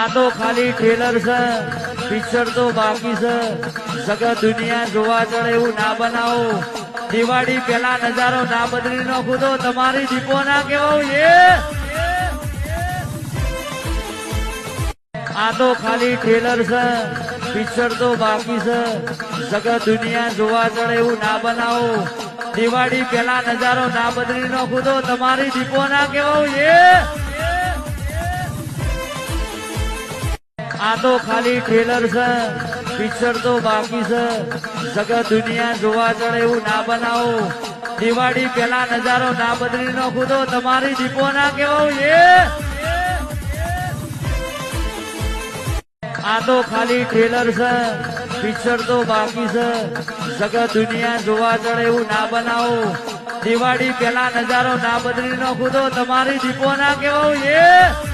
આ તો ખાલી ટ્રેલર છે, પિક્ચર તો બાકી છે. જગત દુનિયા જોવા ચડે એવું ના બનાવો. દિવાળી પેલા નજારો ના બદલી નાખું તો તમારી દીપો ના કેવું આ તો ખાલી ટ્રેલર છે, પિક્ચર તો બાકી છે. જગત દુનિયા જોવા ચડે એવું ના બનાવો. દિવાળી પેલા નજારો ના બદલી નાખું તો તમારી દીપો ના કેવું આ તો ખાલી ટ્રેલર છે, પિક્ચર તો બાકી છે. જગત દુનિયા જોવા ચડે એવું ના બનાવો. દિવાળી પેલા નજારો ના બદલી નાખું તો તમારી દીપો ના કેવું આ તો ખાલી ટ્રેલર છે, પિક્ચર તો બાકી છે. જગત દુનિયા જોવા ચડે એવું ના બનાવો. દિવાળી પેલા નજારો ના બદલી નાખું તો તમારી દીપો ના કેવું